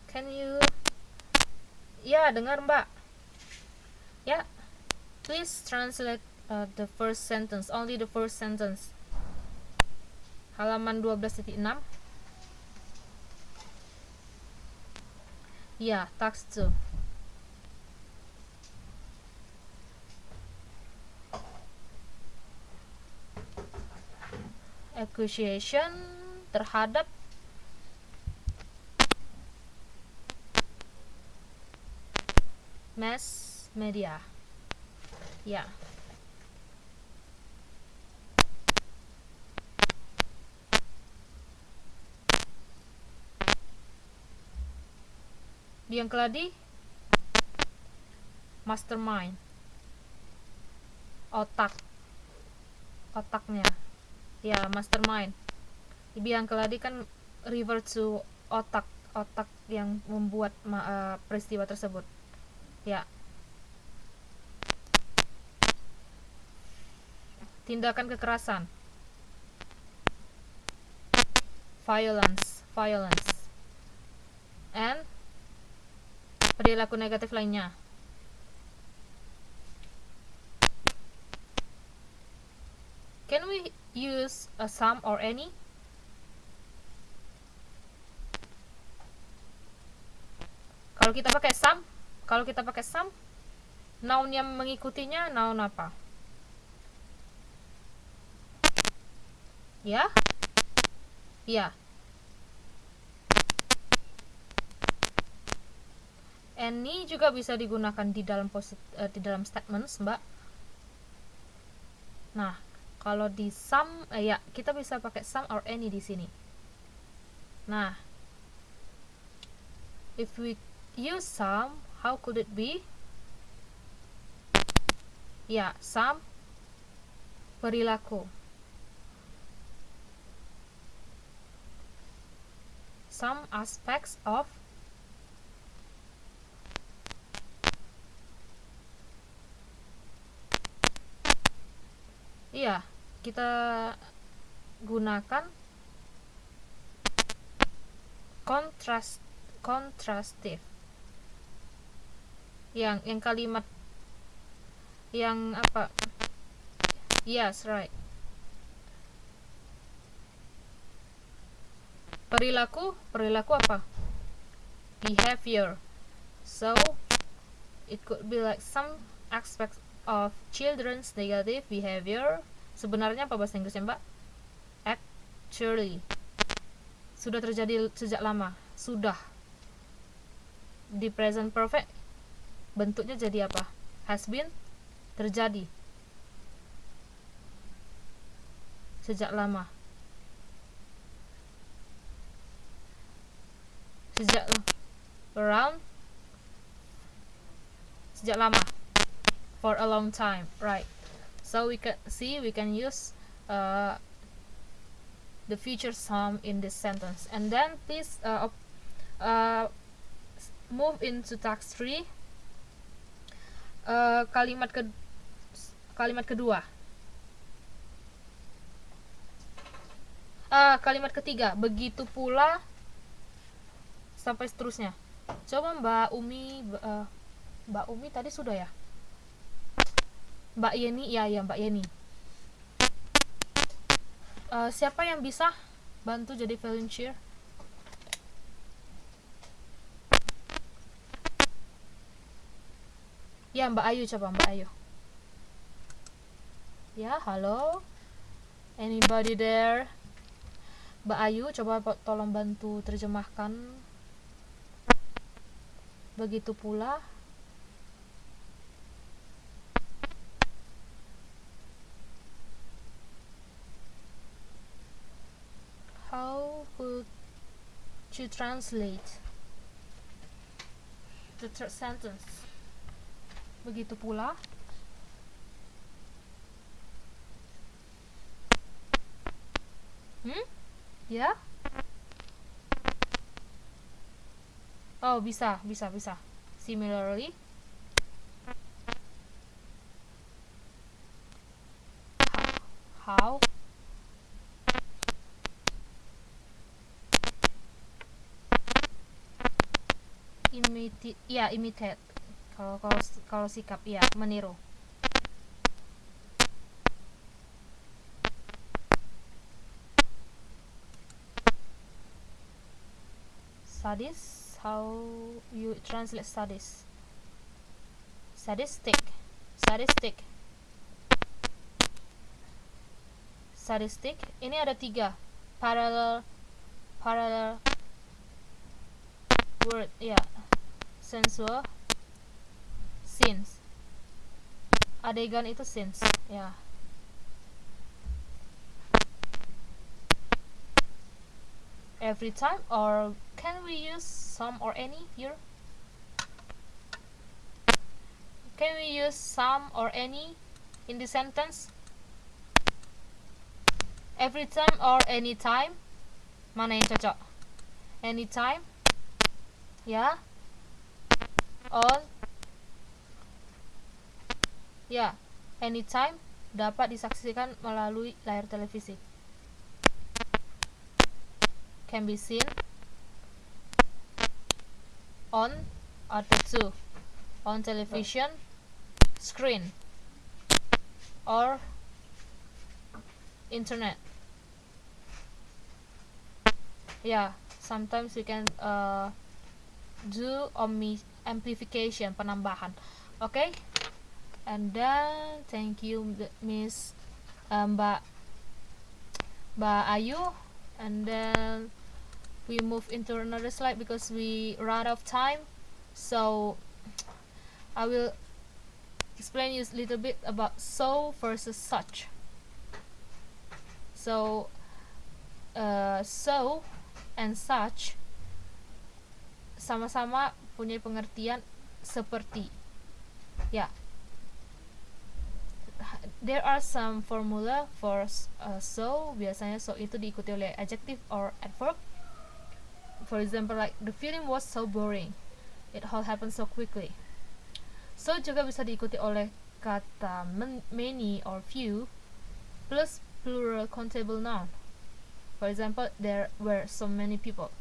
Can you? Ya, dengar Mbak. Ya, please translate the first sentence, only the first sentence. Halaman 12.6. Ya, task 2. Acquisition terhadap mass media. Ya. Yang keladi mastermind. Otaknya. Ya, mastermind. Biang keladi kan refer to otak yang membuat peristiwa tersebut. Ya. Tindakan kekerasan. Violence. And perilaku negatif lainnya. Can we use a some or any? Kalau kita pakai some, noun yang mengikutinya noun apa? Ya? Ya. Any juga bisa digunakan di dalam statements, Mbak. Nah, kalau di some, ya kita bisa pakai some or any di sini. Nah, if we use some, how could it be? Ya, some perilaku. Some aspects of iya, kita gunakan contrastive. Yang kalimat yang apa? Yes, right. Perilaku apa? Behavior. So it could be like some aspects of children's negative behavior. Sebenarnya apa bahasa Inggrisnya, Mbak? Actually. Sudah terjadi sejak lama. Sudah. Di present perfect bentuknya jadi apa? Has been, terjadi sejak lama. Sejak lama, for a long time, right? So we can use the future some in this sentence. And then please move into task 3. Kalimat kedua. Kalimat ketiga, begitu pula sampai seterusnya. Coba Mbak Umi tadi sudah ya? Mbak Yeni, ya Mbak Yeni. Siapa yang bisa bantu jadi volunteer? Ya, Mbak Ayu, coba Mbak Ayu. Ya, halo. Anybody there? Mbak Ayu, coba tolong bantu terjemahkan. Begitu pula. How would you translate the third sentence? Begitu pula. Ya? Oh, bisa. Similarly. How imitate. Kalau sikap ya meniru. Sadis, how you translate sadis? Sadistic. Ini ada 3 parallel word, ya. Sensual, scenes. Adegan itu scenes, ya. Every time, or can we use some or any here? Can we use some or any in the sentence? Every time or any time? Mana yang cocok? Anytime, ya. On, ya. Anytime dapat disaksikan melalui layar televisi. Can be seen on other two, on television screen or internet. Yeah, sometimes we can do amplification, penambahan. Okay, and then thank you Miss Mbak Ayu, and then we move into another slide because we run out of time. So I will explain you a little bit about so versus such. So so and such sama-sama punya pengertian seperti, ya. There are some formula for so. Biasanya so itu diikuti oleh adjective or adverb. For example, like the film was so boring, it all happened so quickly. So juga bisa diikuti oleh kata many or few plus plural countable noun. For example, there were so many people.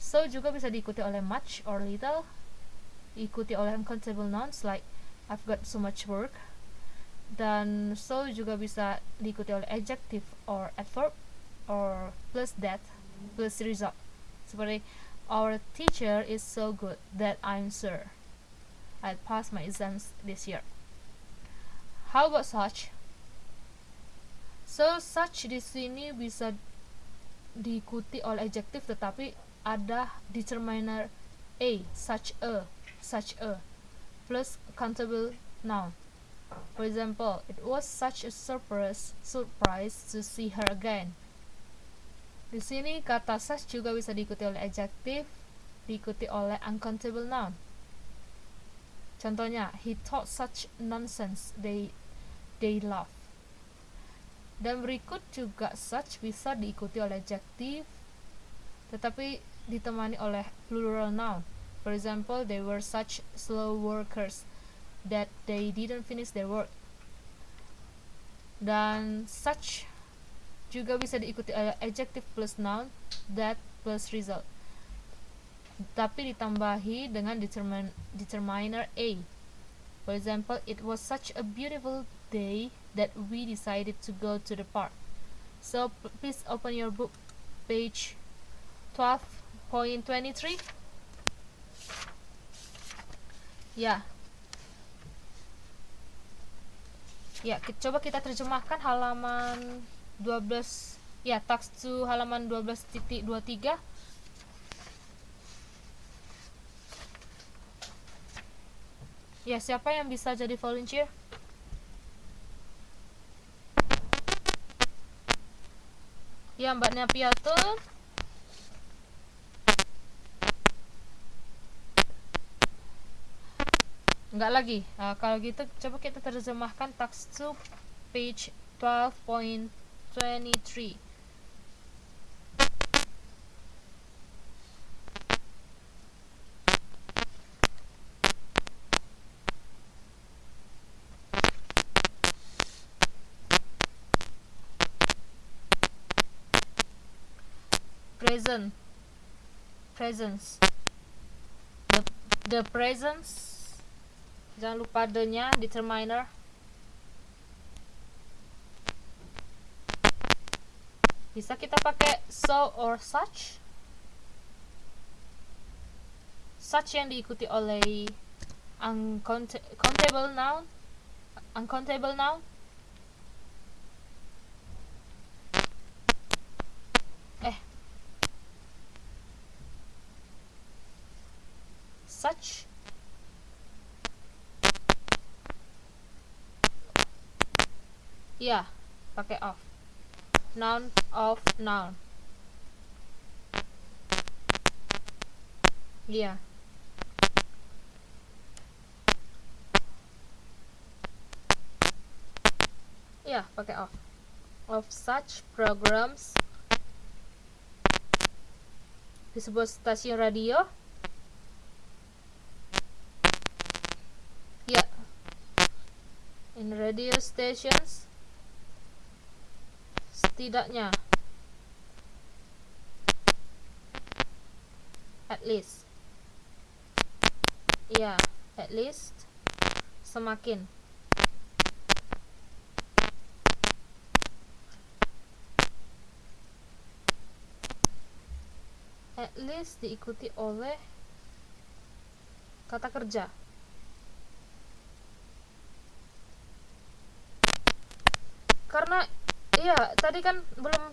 So juga bisa diikuti oleh much or little, diikuti oleh uncountable nouns like I've got so much work. Dan so juga bisa diikuti oleh adjective or adverb or plus that plus result. Seperti our teacher is so good that I'm sure I'll pass my exams this year. How about such? So such di sini bisa diikuti oleh adjective tetapi ada determiner a, such a plus countable noun. For example, it was such a surprise to see her again. Di sini kata such juga bisa diikuti oleh adjective, diikuti oleh uncountable noun. Contohnya, he taught such nonsense, they laugh. Dan berikut juga such bisa diikuti oleh adjective, tetapi ditemani oleh plural noun. For example, they were such slow workers that they didn't finish their work. Dan such juga bisa diikuti oleh adjective plus noun, that plus result, tapi ditambahi dengan determiner a. For example, it was such a beautiful day that we decided to go to the park. So please open your book, page 12.23. Ya, coba kita terjemahkan halaman 12, ya, text to halaman 12.23. Ya, siapa yang bisa jadi volunteer? Ya, Mbak Napiatun. Enggak lagi. Nah, kalau gitu coba kita terjemahkan text to page 12.23. Presence. the presence, jangan lupa the-nya, determiner. Bisa kita pakai so or such. Such yang diikuti oleh uncountable noun. Such. Ya, pakai of. Noun of noun. Iya. Ya, pakai of. Of such programs di sebuah stasiun radio. Ya. In radio stations, setidaknya, at least. Ya, at least, semakin. At least diikuti oleh kata kerja. Karena iya, tadi kan belum,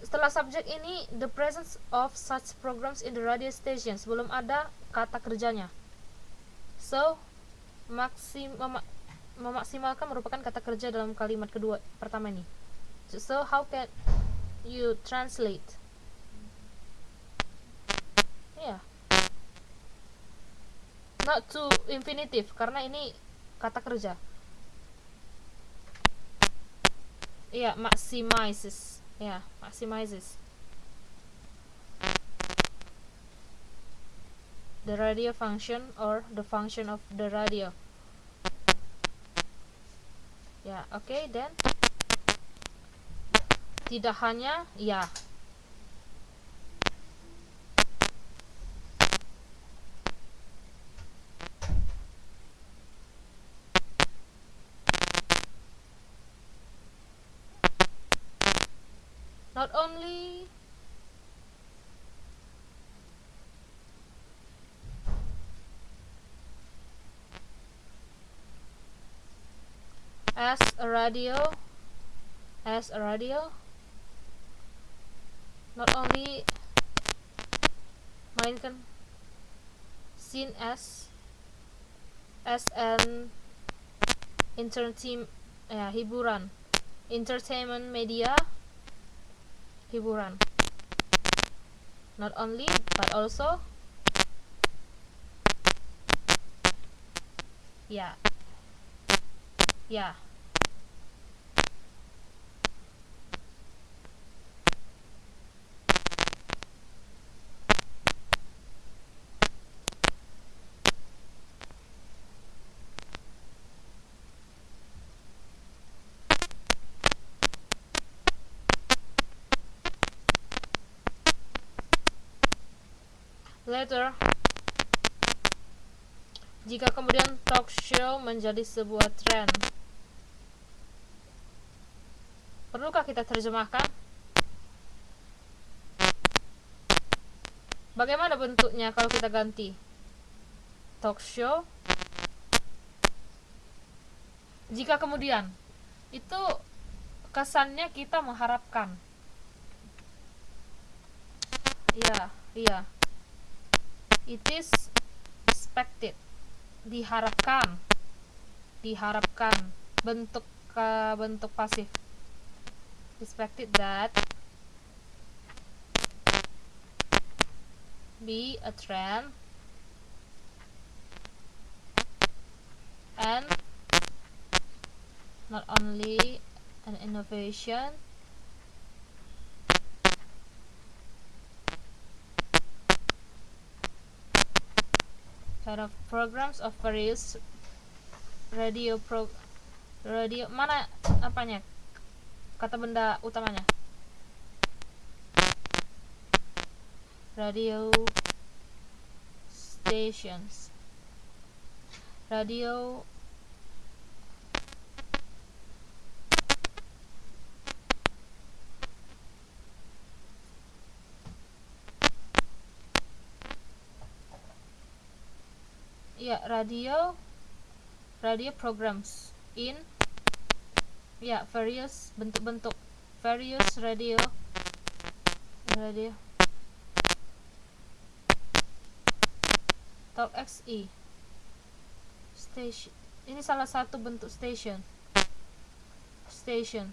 setelah subjek ini the presence of such programs in the radio stations, belum ada kata kerjanya. So, memaksimalkan merupakan kata kerja dalam kalimat kedua pertama ini. So, how can you translate? Yeah. Not to infinitive, karena ini kata kerja. Yeah, maximizes. Yeah, maximizes. The radio function or the function of the radio. Yeah, okay, then. Tidak hanya, ya. Not only as a radio, not only mainkan seen as an hiburan, entertainment media, hiburan. Not only, but also. Ya. Ya. Later, jika kemudian talk show menjadi sebuah tren, perlukah kita terjemahkan? Bagaimana bentuknya kalau kita ganti? Talk show. Jika kemudian, itu kesannya kita mengharapkan. Iya. It is expected. Diharapkan. Bentuk pasif. Expected that be a trend and not only an innovation, kind of programs of various radio mana apanya, kata benda utamanya, radio stations. Radio radio programs in various bentuk-bentuk, various radio Talk XE station, ini salah satu bentuk stations, stasiun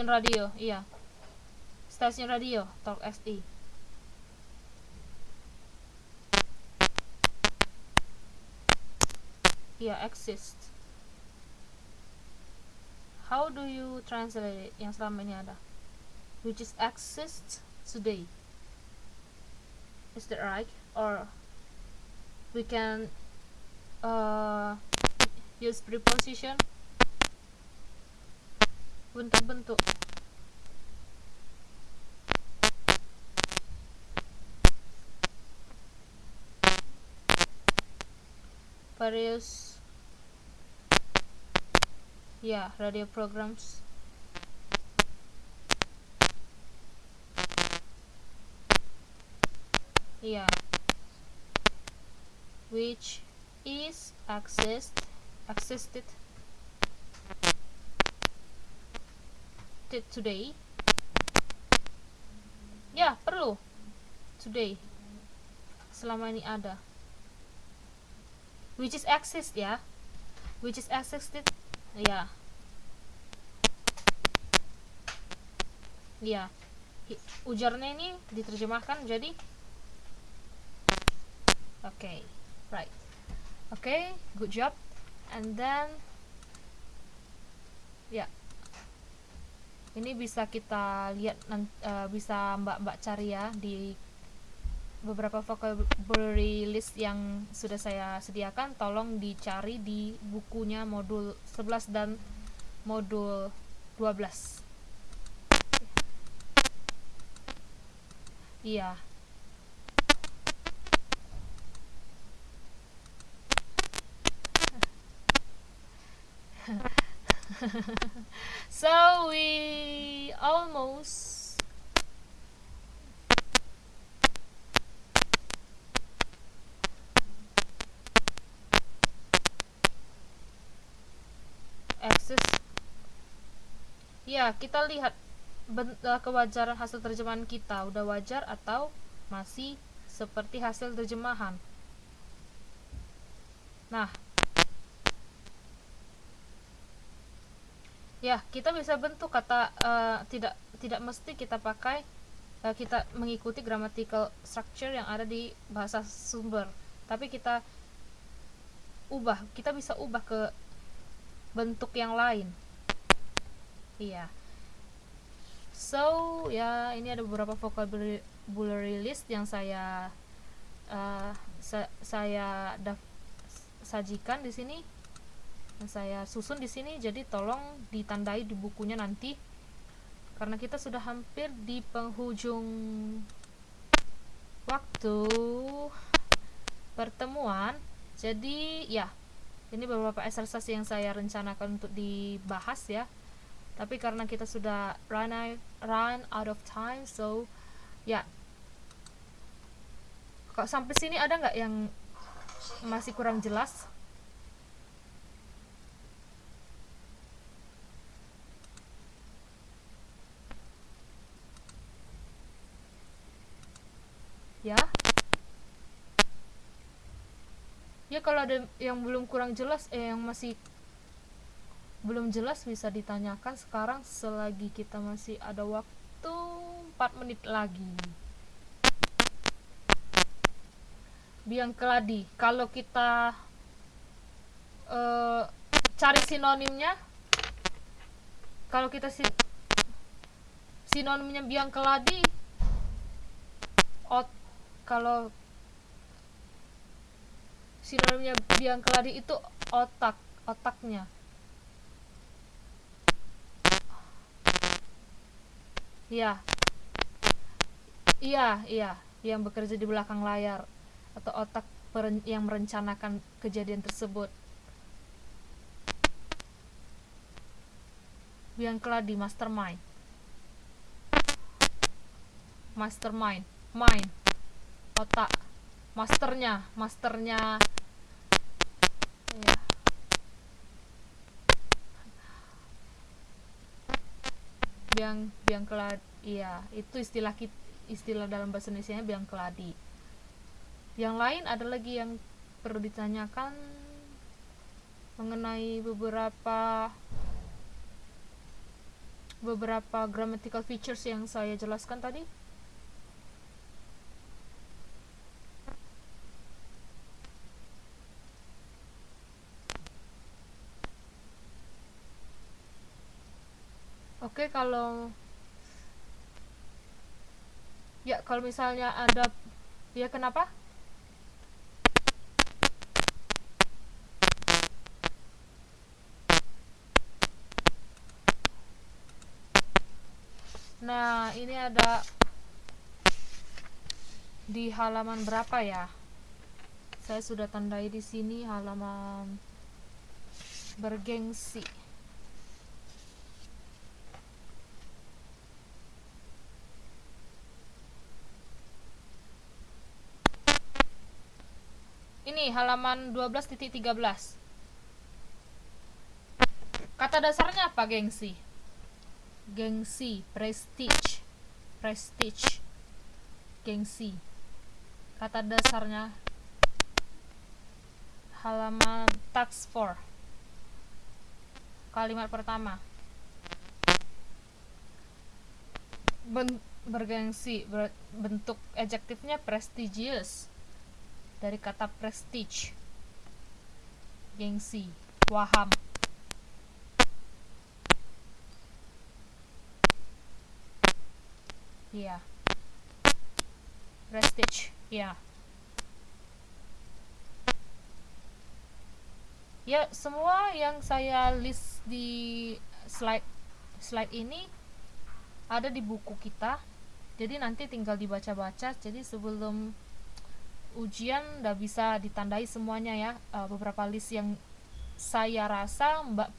radio, stasiun radio Talk XE. Exist. How do you translate it? Yang selama ini ada, which is exists today. Is that right? Or we can use preposition, bentuk-bentuk. Various radio programs. Which is existed today. Perlu today, selama ini ada. Which is exist, which is existed, ujarnya ini diterjemahkan jadi right. Good job. And then ini bisa kita lihat, bisa mbak cari ya di beberapa vocabulary list yang sudah saya sediakan. Tolong dicari di bukunya modul 11 dan modul 12. So we almost access. Kita lihat kewajaran hasil terjemahan kita, udah wajar atau masih seperti hasil terjemahan. Nah, kita bisa bentuk kata, tidak mesti kita pakai, kita mengikuti grammatical structure yang ada di bahasa sumber, tapi kita bisa ubah ke bentuk yang lain. So ini ada beberapa vocabulary list yang saya sajikan di sini, saya susun di sini. Jadi tolong ditandai di bukunya nanti, karena kita sudah hampir di penghujung waktu pertemuan. Jadi ini beberapa exercise yang saya rencanakan untuk dibahas ya. Tapi karena kita sudah run out of time, so kok sampai sini ada nggak yang masih kurang jelas? Kalau ada yang belum kurang jelas, yang masih belum jelas, bisa ditanyakan sekarang selagi kita masih ada waktu 4 menit lagi. Biang keladi, kalau kita cari sinonimnya, kalau kita sinonimnya biang keladi, kalau sinonimnya biang keladi itu otaknya. Iya. yang bekerja di belakang layar atau otak yang merencanakan kejadian tersebut. Biang keladi, mastermind. Mastermind, mind, otak, masternya ya. Biang keladi, iya, itu istilah dalam bahasa Indonesia biang keladi. Yang lain ada lagi yang perlu ditanyakan mengenai beberapa grammatical features yang saya jelaskan tadi. Oke, kalau misalnya ada, ya, kenapa? Nah, ini ada di halaman berapa ya? Saya sudah tandai di sini halaman bergengsi. Ini halaman 12.13. Kata dasarnya apa, gengsi? Gengsi, prestige, gengsi. Kata dasarnya halaman tax 4. Kalimat pertama. Bergengsi, bentuk adjektifnya prestigious, dari kata prestige. Gengsi, waham. Iya. Prestige, iya. Ya, semua yang saya list di slide ini ada di buku kita. Jadi nanti tinggal dibaca-baca. Jadi sebelum ujian udah bisa ditandai semuanya ya. Beberapa list yang saya rasa Mbak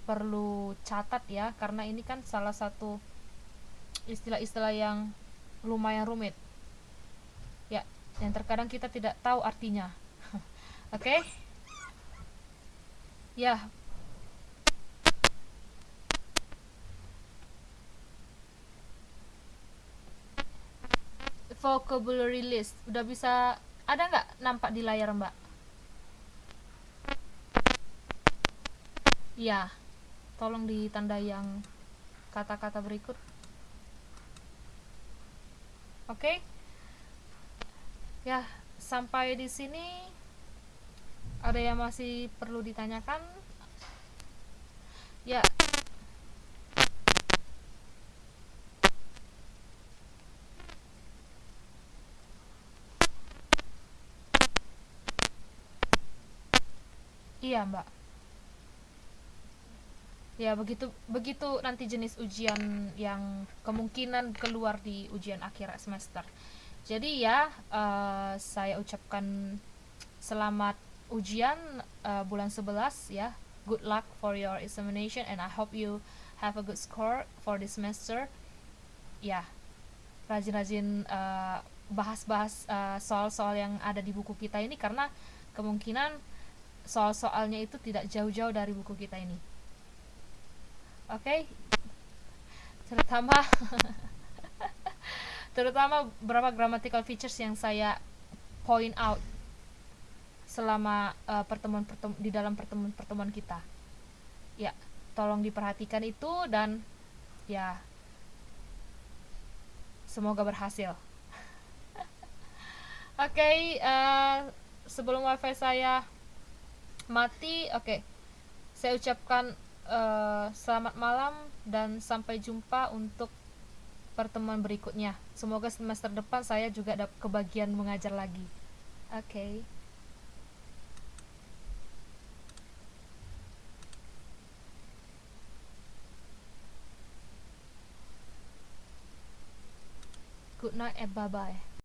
perlu catat ya, karena ini kan salah satu istilah-istilah yang lumayan rumit ya, yang terkadang kita tidak tahu artinya. Oke? Ya, vocabulary list udah bisa, ada nggak nampak di layar Mbak? Ya, tolong ditanda yang kata-kata berikut. Oke? Ya, sampai di sini ada yang masih perlu ditanyakan? Ya. Iya, Mbak. Ya, begitu nanti jenis ujian yang kemungkinan keluar di ujian akhir semester. Jadi ya, saya ucapkan selamat ujian bulan 11 ya. Good luck for your examination and I hope you have a good score for this semester. Ya, rajin-rajin bahas-bahas soal-soal yang ada di buku kita ini, karena kemungkinan soal-soalnya itu tidak jauh-jauh dari buku kita ini. Oke? Terutama beberapa grammatical features yang saya point out selama di dalam pertemuan kita. Ya, tolong diperhatikan itu dan ya, semoga berhasil. Oke, sebelum wifi saya mati, saya ucapkan selamat malam dan sampai jumpa untuk pertemuan berikutnya. Semoga semester depan saya juga dapat kebagian mengajar lagi. Oke. Good night and bye bye.